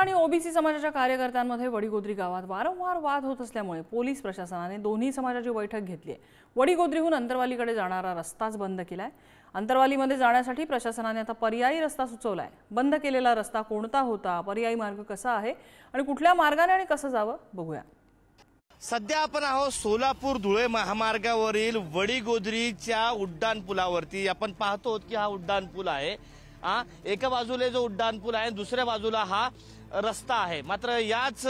आणि ओबीसी समाजाच्या कार्यकर्त्यांमध्ये वडीगोद्री गावात वारंवार वाद होत असल्यामुळे पोलीस प्रशासनाने दोन्ही समाजाची बैठक घेतली आहे। वडीगोद्रीहून अंतरवालीकडे जाणारा रस्ताच बंद केलाय। अंतरवालीमध्ये जाण्यासाठी प्रशासनाने आता पर्यायी रस्ता सुचवलाय। बंद केलेला रस्ता कोणता होता, पर्यायी मार्ग कसा आहे आणि कुठल्या मार्गाने आणि कसं जावं बघूया। सध्या आपण आहोत सोलापूर धुळे महामार्गावरील वडीगोद्रीच्या उड्डाण पुलावरती। आपण पाहतो की हा उड्डाण पूल आहे। एका बाजूला जो उड्डाण पूल आहे, दुसऱ्या बाजूला हा रस्ता आहे। मात्र याच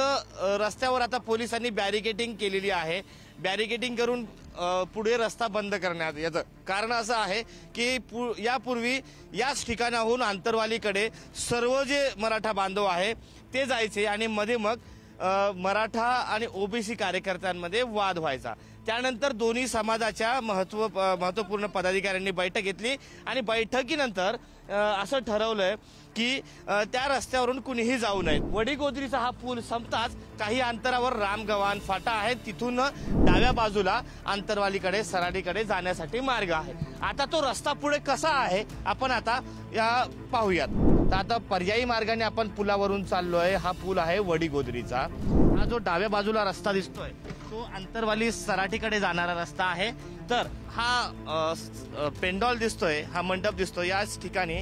रस्त्यावर आता पोलिसांनी बॅरिकेडिंग केलेली आहे। बॅरिकेडिंग करून पुढे रस्ता बंद करण्यात याचं कारण असं आहे की यापूर्वी याच ठिकाणाहून अंतरवालीकडे सर्व जे मराठा बांधव आहे ते जायचे आणि मध्ये मग मराठा आणि ओबीसी कार्यकर्त्यांमध्ये वाद व्हायचा। त्यानंतर दोन्ही समाजाच्या महत्त्वपूर्ण पदाधिकाऱ्यांनी बैठक घेतली आणि बैठकीनंतर असं ठरवलंय की त्या रस्त्यावरून कुणीही जाऊ नये। वडीगोद्रीचा हा पूल संपताच काही अंतरावर रामगव्हाण फाटा आहे, तिथून डाव्या बाजूला अंतरवालीकडे सराडीकडे जाण्यासाठी मार्ग आहे। आता तो रस्ता पुढे कसा आहे आपण आता पाहूयात। तर आता पर्यायी मार्गाने आपण पुलावरून चाललोय। हा पूल आहे वडीगोद्रीचा। हा जो डाव्या बाजूला रस्ता दिसतोय तो अंतरवाली सराटीकडे जाणारा रस्ता आहे। तर हा पेंडॉल दिसतोय, हा मंडप दिसतोय, याच ठिकाणी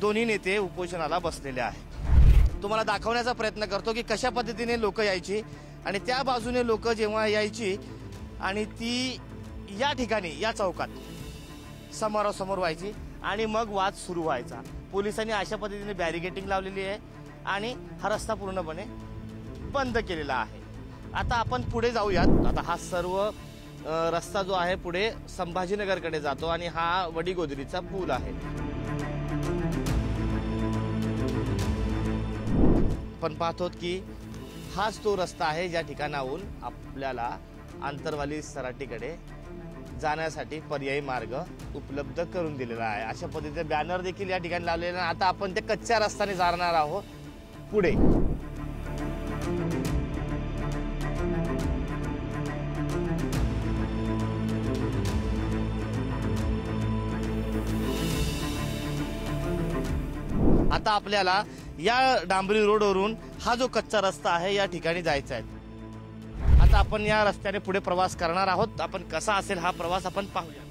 दोन्ही नेते उपोषणाला बसलेले आहेत। तुम्हाला दाखवण्याचा प्रयत्न करतो की कशा पद्धतीने लोक यायची आणि त्या बाजूने लोक जेव्हा यायची आणि ती या ठिकाणी या चौकात समोरासमोर व्हायची आणि मग वाद सुरू व्हायचा। पोलिसांनी अशा पद्धतीने बॅरिकेडिंग लावलेली आहे आणि हा रस्ता पूर्णपणे बंद केलेला आहे। आता आपण पुढे जाऊयात। आता हा सर्व रस्ता जो आहे पुढे संभाजीनगरकडे जातो आणि हा वडीगोद्रीचा पूल आहे। आपण पाहतो की हाच तो रस्ता आहे ज्या ठिकाणाहून आपल्याला अंतरवाली सराटीकडे जाण्यासाठी पर्यायी मार्ग उपलब्ध करून दिलेला आहे। अशा पद्धतीचे बॅनर देखील या ठिकाणी लावलेले। आता आपण त्या कच्च्या रस्त्याने जाणार आहोत पुढे। आता आपल्याला या डांबरी रोडवरून हा जो कच्चा रस्ता आहे या ठिकाणी जायचा आहे। आता आपण या रस्त्याने पुढे प्रवास करणार आहोत। आपण कसा असेल हा प्रवास आपण पाहूया।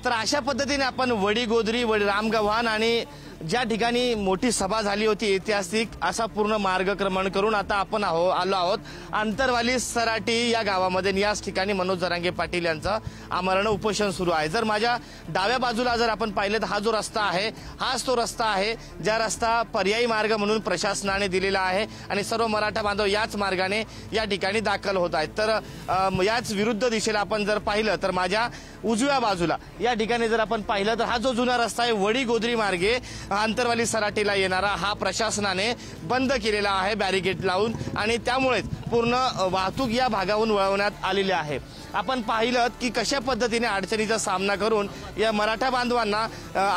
तर अशा पद्धतीने आपण वडीगोद्री रामगव्हाण आणि ज्या ठिकाणी मोठी सभा झाली होती ऐतिहासिक असा पूर्ण मार्गक्रमण करून आता आपण आलो आहोत अंतरवाली सराटी या गावामध्ये। याच ठिकाणी मनोज जरांगे पाटील यांचं आमरण उपोषण सुरू आहे। जर माझ्या डाव्या बाजूला जर आपण पाहिलं तर हा जो रस्ता आहे हाच तो रस्ता आहे ज्या रस्ता पर्यायी मार्ग म्हणून प्रशासनाने दिलेला आहे आणि सर्व मराठा बांधव याच मार्गाने या ठिकाणी दाखल होत आहेत। तर याच विरुद्ध दिशेला आपण जर पाहिलं तर माझ्या उजव्या बाजूला या ठिकाणी जर आपण पाहिलं तर हा जो जुना रस्ता आहे वडीगोद्री मार्गे अंतरवाली सराटीला येणारा हा प्रशासनाने बंद केलेला आहे बॅरिकेड लावून आणि त्यामुळेच पूर्ण वाहतूक या भागावरून वळवण्यात आलेली आहे। आपण पाहिलं की कशा पद्धतीने अडचणीचा सामना करून या मराठा बांधवांना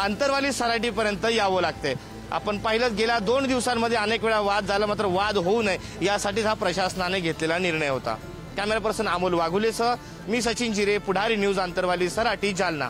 अंतरवाली सराटीपर्यंत यावं लागते। आपण पाहिलं गेल्या 2 दिवसांमध्ये अनेक वेळा वाद झाला, मात्र वाद होऊ नये यासाठी हा प्रशासनाने घेतलेला निर्णय होता। कॅमेरा पर्सन अमोल वाघुलेसह मी सचिन जिरे, पुढारी न्यूज, अंतरवाली सराटी, जालना।